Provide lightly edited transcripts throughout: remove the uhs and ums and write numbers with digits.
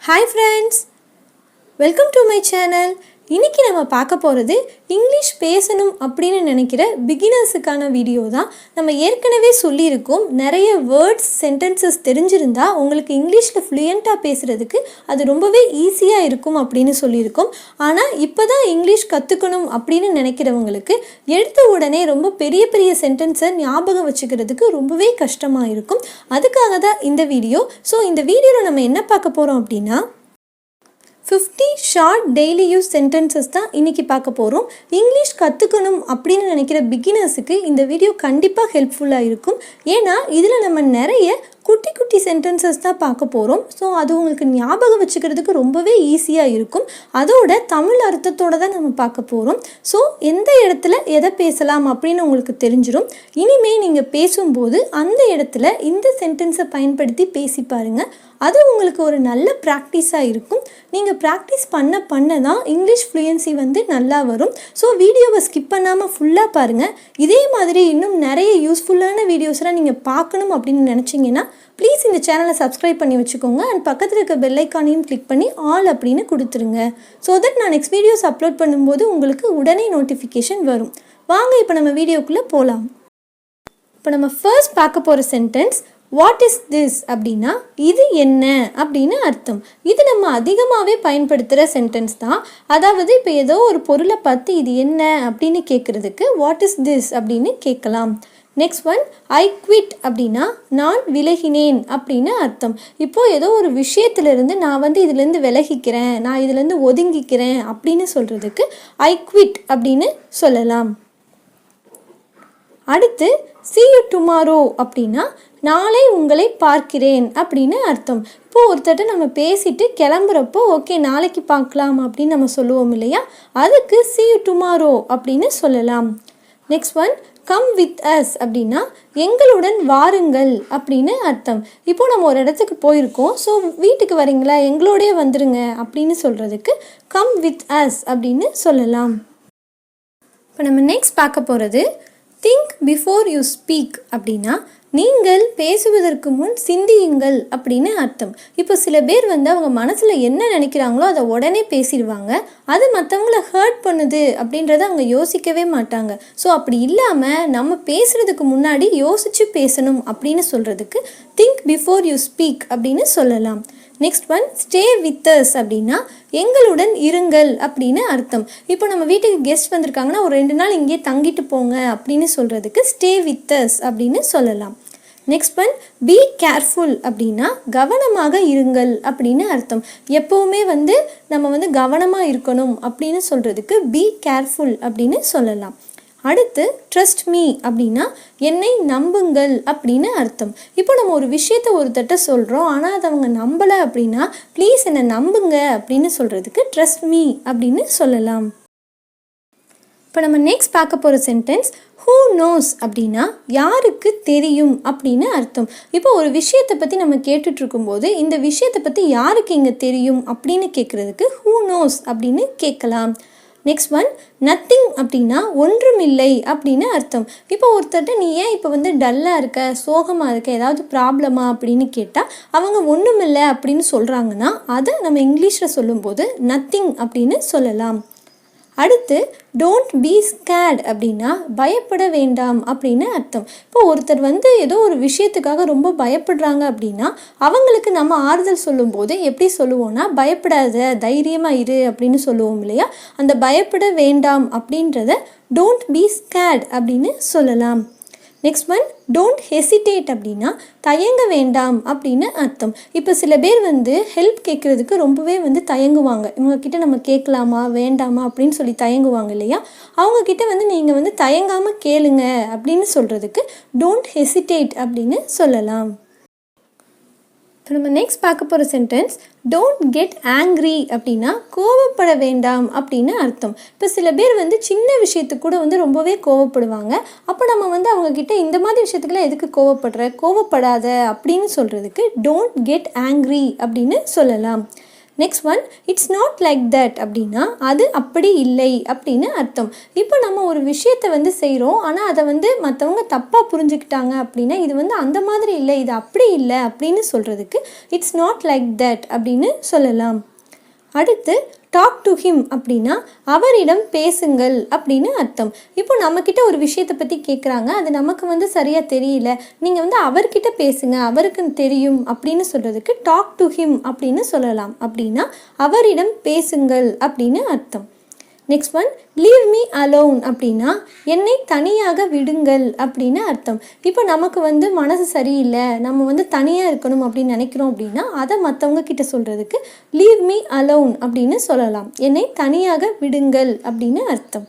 Hi friends, welcome to my channel. இன்னைக்கு நம்ம பார்க்க போகிறது இங்கிலீஷ் பேசணும் அப்படின்னு நினைக்கிற பிகினர்ஸுக்கான வீடியோ தான். நம்ம ஏற்கனவே சொல்லியிருக்கோம், நிறைய வேர்ட்ஸ் சென்டென்சஸ் தெரிஞ்சிருந்தா உங்களுக்கு இங்கிலீஷில் ஃப்ளூயண்ட்டாக பேசுகிறதுக்கு அது ரொம்பவே ஈஸியாக இருக்கும் அப்படின்னு சொல்லியிருக்கோம். ஆனால் இப்போ தான் இங்கிலீஷ் கற்றுக்கணும் அப்படின்னு நினைக்கிறவங்களுக்கு எடுத்த உடனே ரொம்ப பெரிய பெரிய சென்டென்ஸை ஞாபகம் வச்சுக்கிறதுக்கு ரொம்பவே கஷ்டமாக இருக்கும். அதுக்காக தான் இந்த வீடியோ. ஸோ இந்த வீடியோவில் நம்ம என்ன பார்க்க போகிறோம் அப்படின்னா 50 ஷார்ட் டெய்லி யூஸ் சென்டென்சஸ் தான் இன்றைக்கி பார்க்க போகிறோம். இங்கிலீஷ் கற்றுக்கணும் அப்படின்னு நினைக்கிற பிகினர்ஸுக்கு இந்த வீடியோ கண்டிப்பாக ஹெல்ப்ஃபுல்லாக இருக்கும். ஏன்னா இதில் நம்ம நிறைய குட்டி குட்டி சென்டென்சஸ் தான் பார்க்க போகிறோம். ஸோ அது உங்களுக்கு ஞாபகம் வச்சுக்கிறதுக்கு ரொம்பவே ஈஸியாக இருக்கும். அதோட தமிழ் அர்த்தத்தோடு தான் நம்ம பார்க்க போகிறோம். ஸோ எந்த இடத்துல எதை பேசலாம் அப்படின்னு உங்களுக்கு தெரிஞ்சிடும். இனிமேல் நீங்கள் பேசும்போது அந்த இடத்துல இந்த சென்டென்ஸை பயன்படுத்தி பேசி பாருங்கள். அது உங்களுக்கு ஒரு நல்ல ப்ராக்டிஸாக இருக்கும். நீங்கள் ப்ராக்டிஸ் பண்ண தான் இங்கிலீஷ் ஃப்ளூயன்சி நல்லா வரும். ஸோ வீடியோவை ஸ்கிப் பண்ணாமல் ஃபுல்லாக பாருங்கள். இதே மாதிரி இன்னும் நிறைய யூஸ்ஃபுல்லான வீடியோஸ்லாம் நீங்கள் பார்க்கணும் அப்படின்னு நினச்சிங்கன்னா ப்ளீஸ் இந்த சேனலை சப்ஸ்கிரைப் பண்ணி வச்சுக்கோங்க. அண்ட் பக்கத்தில் இருக்க பெல் ஐக்கானையும் கிளிக் பண்ணி ஆல் அப்படின்னு கொடுத்துருங்க. ஸோ தட் நான் நெக்ஸ்ட் வீடியோஸ் அப்லோட் பண்ணும்போது உங்களுக்கு உடனே நோட்டிஃபிகேஷன் வரும். வாங்க இப்போ நம்ம வீடியோக்குள்ளே போகலாம். இப்போ நம்ம ஃபர்ஸ்ட் பார்க்க போகிற சென்டென்ஸ் வாட் இஸ் திஸ் அப்படின்னா இது என்ன அப்படின்னு அர்த்தம். இது நம்ம அதிகமாகவே பயன்படுத்துகிற சென்டென்ஸ் தான். அதாவது இப்போ ஏதோ ஒரு பொருளை பார்த்து இது என்ன அப்படின்னு கேட்குறதுக்கு வாட் இஸ் திஸ் அப்படின்னு கேட்கலாம். நெக்ஸ்ட் ஒன் ஐ குவிட் அப்படின்னா நான் விலகினேன் அப்படின்னு அர்த்தம். இப்போது ஏதோ ஒரு விஷயத்துலேருந்து நான் இதுலேருந்து விலகிக்கிறேன், நான் இதுலேருந்து ஒதுங்கிக்கிறேன் அப்படின்னு சொல்கிறதுக்கு ஐ குவிட் அப்படின்னு சொல்லலாம். அடுத்து see you tomorrow அப்படின்னா நாளை உங்களை பார்க்கிறேன் அப்படின்னு அர்த்தம். இப்போது ஒருத்தட்ட நம்ம பேசிட்டு கிளம்புறப்போ ஓகே நாளைக்கு பார்க்கலாம் அப்படின்னு நம்ம சொல்லுவோம் இல்லையா, அதுக்கு see you tomorrow அப்படின்னு சொல்லலாம். Next one come with us அப்படின்னா எங்களுடன் வாருங்கள் அப்படின்னு அர்த்தம். இப்போது நம்ம ஒரு இடத்துக்கு போயிருக்கோம், ஸோ வீட்டுக்கு வரீங்களா, எங்களோடய வந்துருங்க அப்படின்னு சொல்கிறதுக்கு கம் வித் அஸ் அப்படின்னு சொல்லலாம். இப்போ நம்ம நெக்ஸ்ட் பார்க்க போகிறது திங்க் பிஃபோர் யூ ஸ்பீக் அப்படின்னா நீங்கள் பேசுவதற்கு முன் சிந்தியுங்கள் அப்படின்னு அர்த்தம். இப்போ சில பேர் அவங்க மனசில் என்ன நினைக்கிறாங்களோ அதை உடனே பேசிடுவாங்க. அது மற்றவங்கள ஹர்ட் பண்ணுது அப்படின்றத அவங்க யோசிக்கவே மாட்டாங்க. ஸோ அப்படி இல்லாமல் நம்ம பேசுகிறதுக்கு முன்னாடி யோசித்து பேசணும் அப்படின்னு சொல்கிறதுக்கு திங்க் பிஃபோர் யூ ஸ்பீக் அப்படின்னு சொல்லலாம். Next one stay with us அப்படின்னா எங்களுடன் இருங்கள் அப்படின்னு அர்த்தம். இப்போ நம்ம வீட்டுக்கு கெஸ்ட் வந்திருக்காங்கன்னா ஒரு 2 நாள் இங்கே தங்கிட்டு போங்க அப்படின்னு சொல்கிறதுக்கு ஸ்டே வித் அஸ் அப்படின்னு சொல்லலாம். நெக்ஸ்ட் ஒன் பி கேர்ஃபுல் அப்படின்னா கவனமாக இருங்கள் அப்படின்னு அர்த்தம். எப்போவுமே நம்ம கவனமாக இருக்கணும் அப்படின்னு சொல்கிறதுக்கு பி கேர்ஃபுல் அப்படின்னு சொல்லலாம். அடுத்து ட்ரஸ்ட் மீ அப்படின்னா என்னை நம்புங்கள் அப்படின்னு அர்த்தம். இப்போ நம்ம ஒரு விஷயத்தை ஒருத்தட்ட சொல்கிறோம், ஆனால் அதை அவங்க நம்பலை அப்படின்னா ப்ளீஸ் என்னை நம்புங்க அப்படின்னு சொல்கிறதுக்கு ட்ரஸ்ட் மீ அப்படின்னு சொல்லலாம். இப்போ நம்ம நெக்ஸ்ட் பார்க்க போகிற சென்டென்ஸ் ஹூ நோஸ் அப்படின்னா யாருக்கு தெரியும் அப்படின்னு அர்த்தம். இப்போ ஒரு விஷயத்தை பற்றி நம்ம கேட்டுட்ருக்கும்போது இந்த விஷயத்தை பற்றி யாருக்கு இங்கே தெரியும் அப்படின்னு கேட்குறதுக்கு ஹூ நோஸ் அப்படின்னு கேட்கலாம். நெக்ஸ்ட் ஒன் நத்திங் அப்படின்னா ஒன்றுமில்லை அப்படின்னு அர்த்தம். இப்போ ஒருத்தர்கிட்ட நீ ஏன் இப்போ டல்லாக இருக்க, சோகமாக இருக்க, ஏதாவது ப்ராப்ளமா அப்படின்னு கேட்டால் அவங்க ஒன்றுமில்லை அப்படின்னு சொல்கிறாங்கன்னா அதை நம்ம இங்கிலீஷில் சொல்லும்போது நத்திங் அப்படின்னு சொல்லலாம். அடுத்து டோன்ட் பி ஸ்கேட் அப்படின்னா பயப்பட வேண்டாம் அப்படின்னு அர்த்தம். இப்போ ஒருத்தர் ஏதோ ஒரு விஷயத்துக்காக ரொம்ப பயப்படுறாங்க அப்படின்னா அவங்களுக்கு நம்ம ஆறுதல் சொல்லும்போது எப்படி சொல்லுவோம்னா பயப்படாத, தைரியமாக இரு அப்படின்னு சொல்லுவோம் இல்லையா, அந்த பயப்பட வேண்டாம் அப்படின்றத டோன்ட் பி ஸ்கேட் அப்படின்னு சொல்லலாம். நெக்ஸ்ட் ஒன் டோன்ட் ஹெசிடேட் அப்படின்னா தயங்க வேண்டாம் அப்படின்னு அர்த்தம். இப்போ சில பேர் ஹெல்ப் கேட்குறதுக்கு ரொம்பவே தயங்குவாங்க. இவங்கக்கிட்ட நம்ம கேட்கலாமா வேண்டாமா அப்படின்னு சொல்லி தயங்குவாங்க இல்லையா, அவங்கக்கிட்ட நீங்கள் தயங்காமல் கேளுங்க அப்படின்னு சொல்கிறதுக்கு டோன்ட் ஹெசிடேட் அப்படின்னு சொல்லலாம். இப்போ நம்ம நெக்ஸ்ட் பார்க்க போகிற சென்டென்ஸ் டோன்ட் கெட் ஆங்க்ரி அப்படின்னா கோவப்பட வேண்டாம் அப்படின்னு அர்த்தம். இப்போ சில பேர் சின்ன விஷயத்துக்கு கூட ரொம்பவே கோவப்படுவாங்க. அப்போ நம்ம அவங்கக்கிட்ட இந்த மாதிரி விஷயத்துக்குலாம் எதுக்கு கோவப்படுற, கோவப்படாத அப்படின்னு சொல்கிறதுக்கு டோன்ட் கெட் ஆங்க்ரி அப்படின்னு சொல்லலாம். Next one, it's not like that அப்படின்னா அது அப்படி இல்லை அப்படின்னு அர்த்தம். இப்போ நம்ம ஒரு விஷயத்தை வந்து செய்கிறோம், ஆனால் அதை வந்து மற்றவங்க தப்பாக புரிஞ்சுக்கிட்டாங்க அப்படின்னா இது வந்து அந்த மாதிரி இல்லை, இது அப்படி இல்லை அப்படின்னு சொல்கிறதுக்கு இட்ஸ் நாட் லைக் தட் அப்படின்னு சொல்லலாம். அடுத்து டாக் டு ஹிம் அப்படின்னா அவரிடம் பேசுங்கள் அப்படின்னு அர்த்தம். இப்போ நம்மக்கிட்ட ஒரு விஷயத்தை பற்றி கேட்குறாங்க, அது நமக்கு வந்து சரியாக தெரியல, நீங்கள் வந்து அவர்கிட்ட பேசுங்க, அவருக்கு தெரியும் அப்படின்னு சொல்கிறதுக்கு டாக் டு ஹிம் அப்படின்னு சொல்லலாம். அப்படின்னா அவரிடம் பேசுங்கள் அப்படின்னு அர்த்தம். Next one, leave me alone அப்படின்னா என்னை தனியாக விடுங்கள் அப்படின்னு அர்த்தம். இப்போ நமக்கு வந்து மனசு சரியில்லை, நம்ம வந்து தனியாக இருக்கணும் அப்படின்னு நினைக்கிறோம் அப்படின்னா அதை மற்றவங்க கிட்ட சொல்கிறதுக்கு லீவ் மீ அலோன் அப்படின்னு சொல்லலாம். என்னை தனியாக விடுங்கள் அப்படின்னு அர்த்தம்.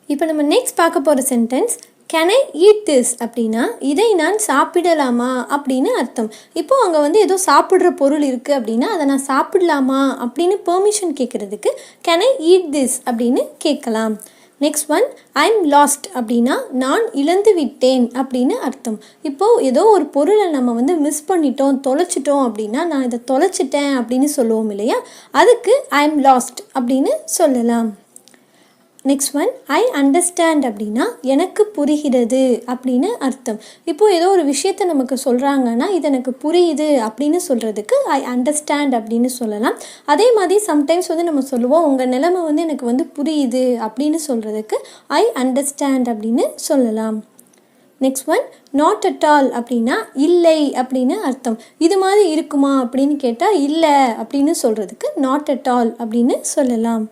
இப்போ நம்ம நெக்ஸ்ட் பார்க்க போகிற sentence, can I eat this அப்படின்னா இதை நான் சாப்பிடலாமா அப்படின்னு அர்த்தம். இப்போது அங்கே வந்து ஏதோ சாப்பிட்ற பொருள் இருக்குது அப்படின்னா அதை நான் சாப்பிடலாமா அப்படின்னு பெர்மிஷன் கேட்குறதுக்கு கேன் ஐ ஈட் திஸ் அப்படின்னு கேட்கலாம். நெக்ஸ்ட் ஒன், ஐம் லாஸ்ட் அப்படின்னா நான் இழந்து விட்டேன் அப்படின்னு அர்த்தம். இப்போது ஏதோ ஒரு பொருளை நம்ம வந்து மிஸ் பண்ணிட்டோம், தொலைச்சிட்டோம் அப்படின்னா நான் இதை தொலைச்சிட்டேன் அப்படின்னு சொல்லுவோம் இல்லையா, அதுக்கு ஐம் லாஸ்ட் அப்படின்னு சொல்லலாம். நெக்ஸ்ட் ஒன், ஐ அண்டர்ஸ்டாண்ட் அப்படின்னா எனக்கு புரிகிறது அப்படின்னு அர்த்தம். இப்போது ஏதோ ஒரு விஷயத்தை நமக்கு சொல்கிறாங்கன்னா இது எனக்கு புரியுது அப்படின்னு சொல்கிறதுக்கு ஐ அண்டர்ஸ்டாண்ட் அப்படின்னு சொல்லலாம். அதே மாதிரி சம்டைம்ஸ் வந்து நம்ம சொல்லுவோம் உங்கள் நிலைமை வந்து எனக்கு வந்து புரியுது அப்படின்னு சொல்கிறதுக்கு ஐ அண்டர்ஸ்டாண்ட் அப்படின்னு சொல்லலாம். Next one, not at all அப்படின்னா இல்லை அப்படின்னு அர்த்தம். இது மாதிரி இருக்குமா அப்படின்னு கேட்டால் இல்லை அப்படின்னு சொல்கிறதுக்கு நாட் அட் ஆல் அப்படின்னு சொல்லலாம்.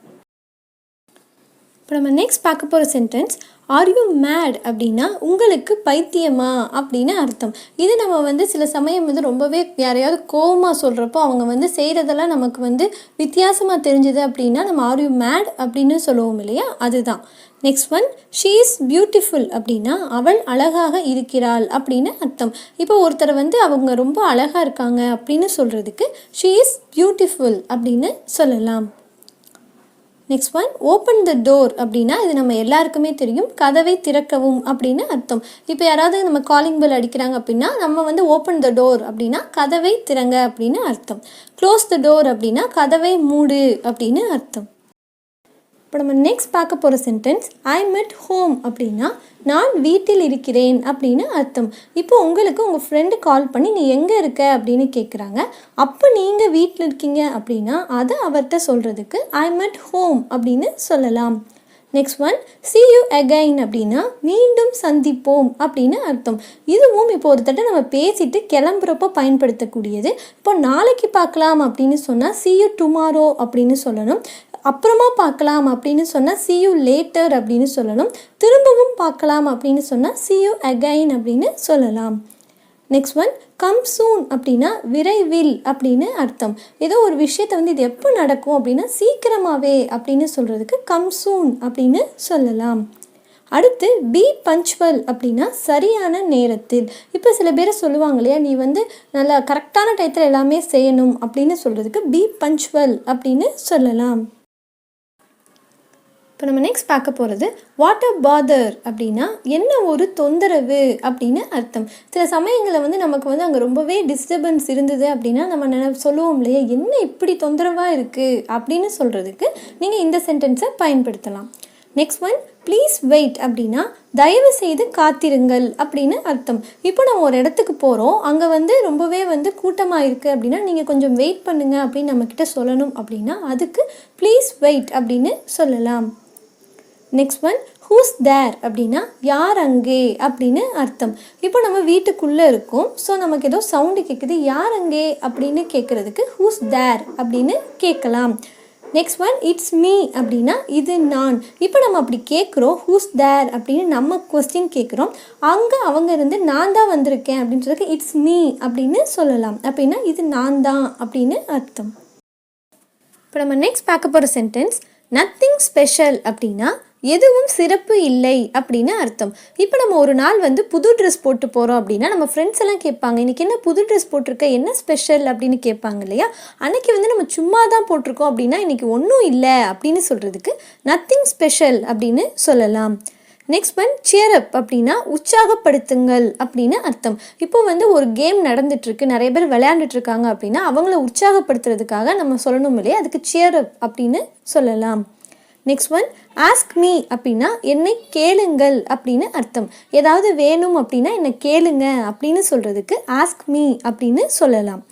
இப்போ நம்ம நெக்ஸ்ட் பார்க்க போகிற சென்டென்ஸ், ஆர் யூ மேட் அப்படின்னா உங்களுக்கு பைத்தியமா அப்படின்னு அர்த்தம். இது நம்ம வந்து சில சமயம் வந்து ரொம்பவே யாரையாவது கோவமாக சொல்கிறப்போ அவங்க வந்து செய்கிறதெல்லாம் நமக்கு வந்து வித்தியாசமாக தெரிஞ்சுது அப்படின்னா நம்ம ஆர் யூ மேட் அப்படின்னு சொல்லுவோம் இல்லையா, அதுதான். Next one, she is beautiful அப்படின்னா அவள் அழகாக இருக்கிறாள் அப்படின்னு அர்த்தம். இப்போ ஒருத்தரை வந்து அவங்க ரொம்ப அழகாக இருக்காங்க அப்படின்னு சொல்கிறதுக்கு ஷீ இஸ் பியூட்டிஃபுல் அப்படின்னு சொல்லலாம். Next one, open the door அப்படின்னா இது நம்ம எல்லாருக்குமே தெரியும், கதவை திறக்கவும் அப்படின்னு அர்த்தம். இப்போ யாராவது நம்ம காலிங் பெல் அடிக்கிறாங்க அப்படின்னா நம்ம வந்து ஓப்பன் த டோர் அப்படின்னா கதவை திறங்க அப்படின்னு அர்த்தம். க்ளோஸ் த டோர் அப்படின்னா கதவை மூடு அப்படின்னு அர்த்தம். இப்போ நம்ம நெக்ஸ்ட் பார்க்க போகிற சென்டென்ஸ், ஐம் அட் ஹோம் அப்படின்னா நான் வீட்டில் இருக்கிறேன் அப்படின்னு அர்த்தம். இப்போ உங்களுக்கு உங்கள் ஃப்ரெண்டு கால் பண்ணி நீ எங்கே இருக்க அப்படின்னு கேட்குறாங்க, அப்போ நீங்கள் வீட்டில் இருக்கீங்க அப்படின்னா அதை அவர்கிட்ட சொல்கிறதுக்கு ஐம் அட் ஹோம் அப்படின்னு சொல்லலாம். Next one, see you again அப்படின்னா மீண்டும் சந்திப்போம் அப்படின்னு அர்த்தம். இதுவும் இப்போ ஒரு தடவை நம்ம பேசிட்டு கிளம்புறப்போ பயன்படுத்தக்கூடியது. இப்போ நாளைக்கு பார்க்கலாம் அப்படின்னு சொன்னால் see you tomorrow அப்படின்னு சொல்லணும். அப்புறமா பார்க்கலாம் அப்படின்னு சொன்னால் see you later அப்படின்னு சொல்லணும். திரும்பவும் பார்க்கலாம் அப்படின்னு சொன்னால் see you again அப்படின்னு சொல்லலாம். நெக்ஸ்ட் ஒன், கம் சூன் அப்படின்னா விரைவில் அப்படின்னு அர்த்தம். ஏதோ ஒரு விஷயத்தை வந்து இது எப்போ நடக்கும் அப்படின்னா சீக்கிரமாகவே அப்படின்னு சொல்கிறதுக்கு கம் சூன் அப்படின்னு சொல்லலாம். அடுத்து பி பஞ்சுவல் அப்படின்னா சரியான நேரத்தில். இப்போ சில பேர் சொல்லுவாங்க இல்லையா, நீ வந்து நல்லா கரெக்டான டயத்தில் எல்லாமே செய்யணும் அப்படின்னு சொல்கிறதுக்கு பி பஞ்சுவல் அப்படின்னு சொல்லலாம். இப்போ நம்ம நெக்ஸ்ட் பார்க்க போகிறது வாட் அ பாதர் அப்படின்னா என்ன ஒரு தொந்தரவு அப்படின்னு அர்த்தம். சில சமயங்களில் வந்து நமக்கு வந்து அங்கே ரொம்பவே டிஸ்டர்பன்ஸ் இருந்தது அப்படின்னா நம்ம சொல்லுவோம் இல்லையா, என்ன இப்படி தொந்தரவாக இருக்குது அப்படின்னு சொல்கிறதுக்கு நீங்கள் இந்த சென்டென்ஸை பயன்படுத்தலாம். நெக்ஸ்ட் ஒன், ப்ளீஸ் வெயிட் அப்படின்னா தயவு செய்து காத்திருங்கள் அப்படின்னு அர்த்தம். இப்போ நம்ம ஒரு இடத்துக்கு போகிறோம், அங்கே வந்து ரொம்பவே வந்து கூட்டமாக இருக்குது அப்படின்னா நீங்கள் கொஞ்சம் வெயிட் பண்ணுங்க அப்படின்னு நம்மக்கிட்ட சொல்லணும் அப்படின்னா அதுக்கு ப்ளீஸ் வெயிட் அப்படின்னு சொல்லலாம். நெக்ஸ்ட் ஒன், ஹூஸ் தேர் அப்படின்னா யார் அங்கே அப்படின்னு அர்த்தம். இப்போ நம்ம வீட்டுக்குள்ளே இருக்கோம், ஸோ நமக்கு ஏதோ சவுண்டு கேட்குது, யார் அங்கே அப்படின்னு கேட்குறதுக்கு ஹூஸ் தேர் அப்படின்னு கேட்கலாம். நெக்ஸ்ட் ஒன், இட்ஸ் மீ அப்படின்னா இது நான். இப்போ நம்ம அப்படி கேட்குறோம் ஹூஸ் தேர் அப்படின்னு நம்ம கொஸ்டின் கேட்குறோம், அங்கே அவங்க இருந்து நான் தான் வந்திருக்கேன் அப்படின்னு சொல்லிட்டு இட்ஸ் மீ அப்படின்னு சொல்லலாம். அப்படின்னா இது நான் தான் அப்படின்னு அர்த்தம். இப்போ நம்ம நெக்ஸ்ட் பார்க்க போகிற சென்டென்ஸ், நத்திங் ஸ்பெஷல் அப்படின்னா எதுவும் சிறப்பு இல்லை அப்படின்னு அர்த்தம். இப்போ நம்ம ஒரு நாள் வந்து புது ட்ரெஸ் போட்டு போகிறோம் அப்படின்னா நம்ம ஃப்ரெண்ட்ஸ் எல்லாம் கேட்பாங்க, இன்றைக்கி என்ன புது ட்ரெஸ் போட்டிருக்க, என்ன ஸ்பெஷல் அப்படின்னு கேட்பாங்க இல்லையா. அன்றைக்கி வந்து நம்ம சும்மா தான் போட்டிருக்கோம் அப்படின்னா இன்றைக்கி ஒன்றும் இல்லை அப்படின்னு சொல்கிறதுக்கு நத்திங் ஸ்பெஷல் அப்படின்னு சொல்லலாம். நெக்ஸ்ட் ஒன் சியர் அப் அப்படின்னா உற்சாகப்படுத்துங்கள் அப்படின்னு அர்த்தம். இப்போ வந்து ஒரு கேம் நடந்துட்டுருக்கு, நிறைய பேர் விளையாண்டுட்ருக்காங்க அப்படின்னா அவங்கள உற்சாகப்படுத்துறதுக்காக நம்ம சொல்லணும் இல்லையா, அதுக்கு சியர் அப் அப்படின்னு சொல்லலாம். நெக்ஸ்ட் ஒன் ஆஸ்க் மீ அப்படின்னா என்னை கேளுங்கள் அப்படின்னு அர்த்தம். ஏதாவது வேணும் அப்படின்னா என்னை கேளுங்க அப்படின்னு சொல்கிறதுக்கு ஆஸ்க் மீ அப்படின்னு சொல்லலாம்.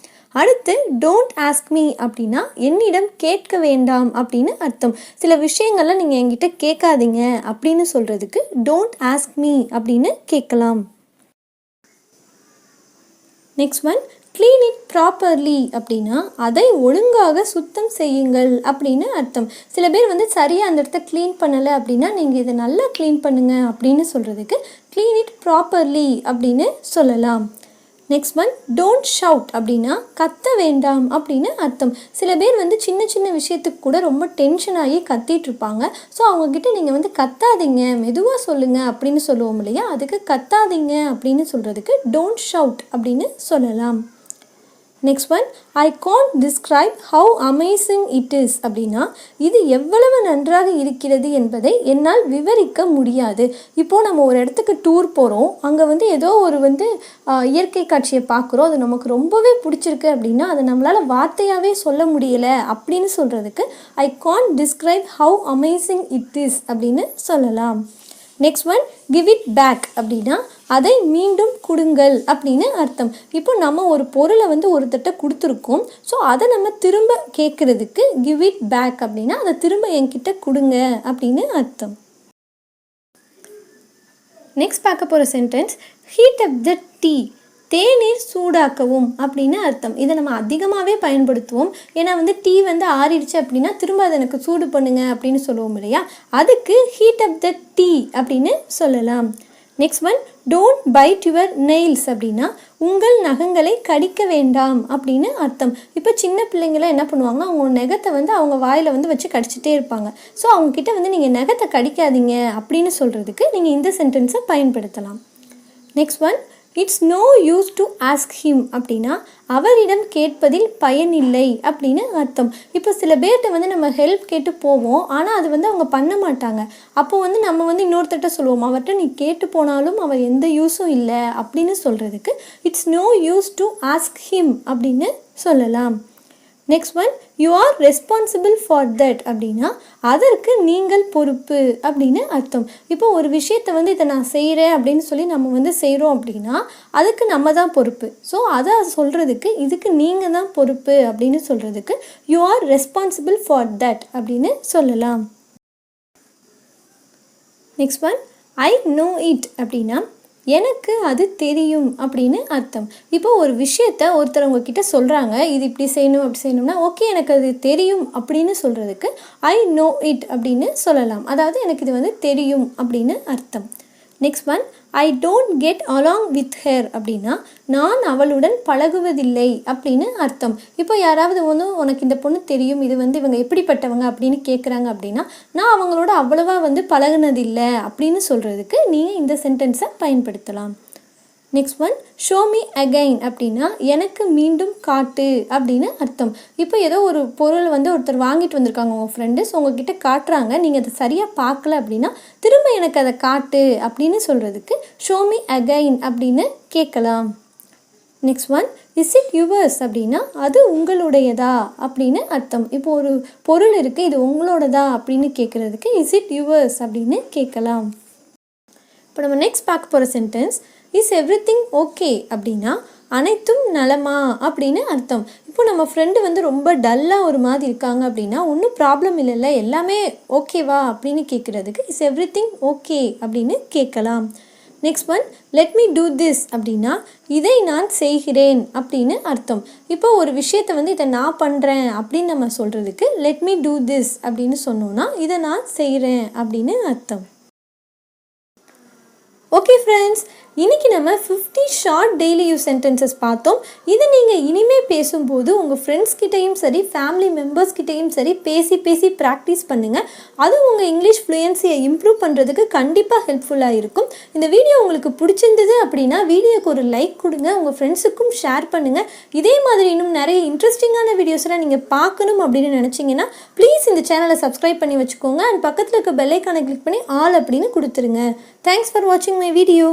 அடுத்து டோன்ட் ஆஸ்க் மீ அப்படின்னா என்னிடம் கேட்க வேண்டாம் அப்படின்னு அர்த்தம். சில விஷயங்கள்லாம் நீங்கள் என்கிட்ட கேட்காதீங்க அப்படின்னு சொல்கிறதுக்கு டோன்ட் ஆஸ்க் மீ அப்படின்னு கேட்கலாம். Next one clean it properly அப்படின்னா அதை ஒழுங்காக சுத்தம் செய்யுங்கள் அப்படின்னு அர்த்தம். சில பேர் வந்து சரியாக அந்த இடத்த க்ளீன் பண்ணலை அப்படின்னா நீங்கள் இதை நல்லா க்ளீன் பண்ணுங்க அப்படின்னு சொல்கிறதுக்கு க்ளீன் இட் ப்ராப்பர்லி அப்படின்னு சொல்லலாம். நெக்ஸ்ட் ஒன் டோன்ட் ஷவுட் அப்படின்னா கத்த வேண்டாம் அப்படின்னு அர்த்தம். சில பேர் வந்து சின்ன சின்ன விஷயத்துக்கு கூட ரொம்ப டென்ஷன் ஆகி கத்திட்டு இருப்பாங்க. ஸோ அவங்கக்கிட்ட நீங்கள் வந்து கத்தாதீங்க, மெதுவாக சொல்லுங்கள் அப்படின்னு சொல்லுவோம் இல்லையா, அதுக்கு கத்தாதீங்க அப்படின்னு சொல்கிறதுக்கு டோன்ட் ஷவுட் அப்படின்னு சொல்லலாம். Next one I can't describe how amazing it is அப்படின்னா இது எவ்வளவு நன்றாக இருக்கிறது என்பதை என்னால் விவரிக்க முடியாது. இப்போது நம்ம ஒரு இடத்துக்கு டூர் போகிறோம், அங்கே வந்து ஏதோ ஒரு இயற்கை காட்சியை பார்க்குறோம், அது நமக்கு ரொம்பவே பிடிச்சிருக்கு அப்படின்னா அதை நம்மளால் வார்த்தையாகவே சொல்ல முடியலை அப்படின்னு சொல்கிறதுக்கு I can't describe how amazing it is அப்படின்னு சொல்லலாம். Next one give it back அப்படின்னா அதை மீண்டும் கொடுங்கள் அப்படின்னு அர்த்தம். இப்போ நம்ம ஒரு பொருளை வந்து ஒருத்தட்ட கொடுத்துருக்கோம், ஸோ அதை நம்ம திரும்ப கேட்குறதுக்கு கிவ் இட் பேக் அப்படின்னா அதை திரும்ப என்கிட்ட கொடுங்க அப்படின்னு அர்த்தம். நெக்ஸ்ட் பார்க்க போகிற சென்டென்ஸ் ஹீட் அப் த டீ, தேநீர் சூடாக்கவும் அப்படின்னு அர்த்தம். இதை நம்ம அதிகமாகவே பயன்படுத்துவோம். ஏன்னா வந்து டீ வந்து ஆறிடுச்சு அப்படின்னா திரும்ப அதை எனக்கு சூடு பண்ணுங்க அப்படின்னு சொல்லுவோம் இல்லையா, அதுக்கு ஹீட் அப் த டீ அப்படின்னு சொல்லலாம். Next one don't bite your nails அப்படின்னா உங்கள் நகங்களை கடிக்க வேண்டாம் அப்படின்னு அர்த்தம். இப்போ சின்ன பிள்ளைங்களாம் என்ன பண்ணுவாங்க, அவங்க நகத்தை வந்து அவங்க வாயில் வந்து வச்சு கடிச்சிட்டே இருப்பாங்க. ஸோ அவங்கக்கிட்ட வந்து நீங்கள் நகத்தை கடிக்காதீங்க அப்படின்னு சொல்கிறதுக்கு நீங்கள் இந்த சென்டென்ஸை பயன்படுத்தலாம். Next one it's no use to ask him அப்படின்னா அவரிடம் கேட்பதில் பயனில்லை அப்படின்னு அர்த்தம். இப்போ சில பேர்கிட்ட வந்து நம்ம ஹெல்ப் கேட்டு போவோம், ஆனால் அது வந்து அவங்க பண்ண மாட்டாங்க. அப்போது வந்து நம்ம வந்து இன்னொருத்தட்ட சொல்லுவோம், அவர்கிட்ட நீ கேட்டு போனாலும் அவர் எந்த யூஸும் இல்லை அப்படின்னு சொல்கிறதுக்கு it's no use to ask him அப்படின்னு சொல்லலாம். Next one you are responsible for that அப்படின்னா அதற்கு நீங்கள் பொறுப்பு அப்படின்னு அர்த்தம். இப்போ ஒரு விஷயத்தை வந்து இதை நான் செய்கிறேன் அப்படின்னு சொல்லி நம்ம வந்து செய்கிறோம் அப்படின்னா அதுக்கு நம்ம தான் பொறுப்பு. ஸோ அதை சொல்கிறதுக்கு இதுக்கு நீங்கள் தான் பொறுப்பு அப்படின்னு சொல்கிறதுக்கு you are responsible for that அப்படின்னு சொல்லலாம். Next one I know it அப்படின்னா எனக்கு அது தெரியும் அப்படின்னு அர்த்தம். இப்போ ஒரு விஷயத்த ஒருத்தர் உங்ககிட்ட சொல்கிறாங்க, இது இப்படி செய்யணும் அப்படி செய்யணும்னா ஓகே எனக்கு அது தெரியும் அப்படின்னு சொல்கிறதுக்கு ஐ நோ இட் அப்படின்னு சொல்லலாம். அதாவது எனக்கு இது வந்து தெரியும் அப்படின்னு அர்த்தம். Next one I don't get along with her அப்படின்னா நான் அவளுடன் பழகுவதில்லை அப்படின்னு அர்த்தம். இப்போ யாராவது வந்து உனக்கு இந்த பொண்ணு தெரியும், இது வந்து இவங்க எப்படிப்பட்டவங்க அப்படின்னு கேட்குறாங்க அப்படின்னா நான் அவங்களோட அவ்வளவா வந்து பழகுனதில்லை அப்படின்னு சொல்கிறதுக்கு நீங்கள் இந்த சென்டென்ஸை பயன்படுத்தலாம். Next one show me again அப்படின்னா எனக்கு மீண்டும் காட்டு அப்படின்னு அர்த்தம். இப்போ ஏதோ ஒரு பொருள் வந்து ஒருத்தர் வாங்கிட்டு வந்திருக்காங்க உங்கள் ஃப்ரெண்டு, ஸோ உங்ககிட்ட காட்டுறாங்க, நீங்கள் அதை சரியாக பார்க்கல அப்படின்னா திரும்ப எனக்கு அதை காட்டு அப்படின்னு சொல்கிறதுக்கு ஷோ மீ அகைன் அப்படின்னு கேட்கலாம். Next one is it yours அப்படின்னா அது உங்களுடையதா அப்படின்னு அர்த்தம். இப்போ ஒரு பொருள் இருக்குது, இது உங்களோடதா அப்படின்னு கேட்குறதுக்கு இஸ் இட் யுவர்ஸ் அப்படின்னு கேட்கலாம். இப்போ நம்ம நெக்ஸ்ட் பார்க்க போகிற சென்டென்ஸ் இஸ் எவ்ரிதிங் ஓகே அப்படின்னா அனைத்தும் நலமா அப்படின்னு அர்த்தம். இப்போ நம்ம ஃப்ரெண்டு வந்து ரொம்ப டல்லாக ஒரு மாதிரி இருக்காங்க அப்படின்னா ஒன்றும் ப்ராப்ளம் இல்லைல்ல, எல்லாமே ஓகேவா அப்படின்னு கேட்குறதுக்கு இஸ் எவ்ரிதிங் ஓகே அப்படின்னு கேட்கலாம். Next one let me do this அப்படின்னா இதை நான் செய்கிறேன் அப்படின்னு அர்த்தம். இப்போ ஒரு விஷயத்தை வந்து இதை நான் பண்ணுறேன் அப்படின்னு நம்ம சொல்கிறதுக்கு லெட் மீ டூ திஸ் அப்படின்னு சொன்னோன்னா இதை நான் செய்கிறேன் அப்படின்னு அர்த்தம். ஓகே ஃப்ரெண்ட்ஸ், இன்றைக்கி நம்ம 50 ஷார்ட் டெய்லி யூஸ் சென்டென்சஸ் பார்த்தோம். இதை நீங்கள் இனிமேல் பேசும்போது உங்கள் ஃப்ரெண்ட்ஸ் கிட்டேயும் சரி, ஃபேமிலி மெம்பர்ஸ் கிட்டேயும் சரி பேசி ப்ராக்டிஸ் பண்ணுங்கள். அது உங்கள் இங்கிலீஷ் ஃப்ளூயன்சியை இம்ப்ரூவ் பண்ணுறதுக்கு கண்டிப்பாக ஹெல்ப்ஃபுல்லாக இருக்கும். இந்த வீடியோ உங்களுக்கு பிடிச்சிருந்தது அப்படின்னா வீடியோக்கு ஒரு லைக் கொடுங்க, உங்கள் ஃப்ரெண்ட்ஸுக்கும் ஷேர் பண்ணுங்கள். இதே மாதிரி இன்னும் நிறைய இன்ட்ரெஸ்டிங்கான வீடியோஸ்லாம் நீங்கள் பார்க்கணும் அப்படின்னு நினச்சிங்கன்னா ப்ளீஸ் இந்த சேனலை சப்ஸ்கிரைப் பண்ணி வச்சுக்கோங்க. அண்ட் பக்கத்தில் இருக்க பெல் ஐக்கானை கிளிக் பண்ணி ஆல் அப்படின்னு கொடுத்துருங்க. தேங்க்ஸ் ஃபார் வாட்சிங் மை வீடியோ.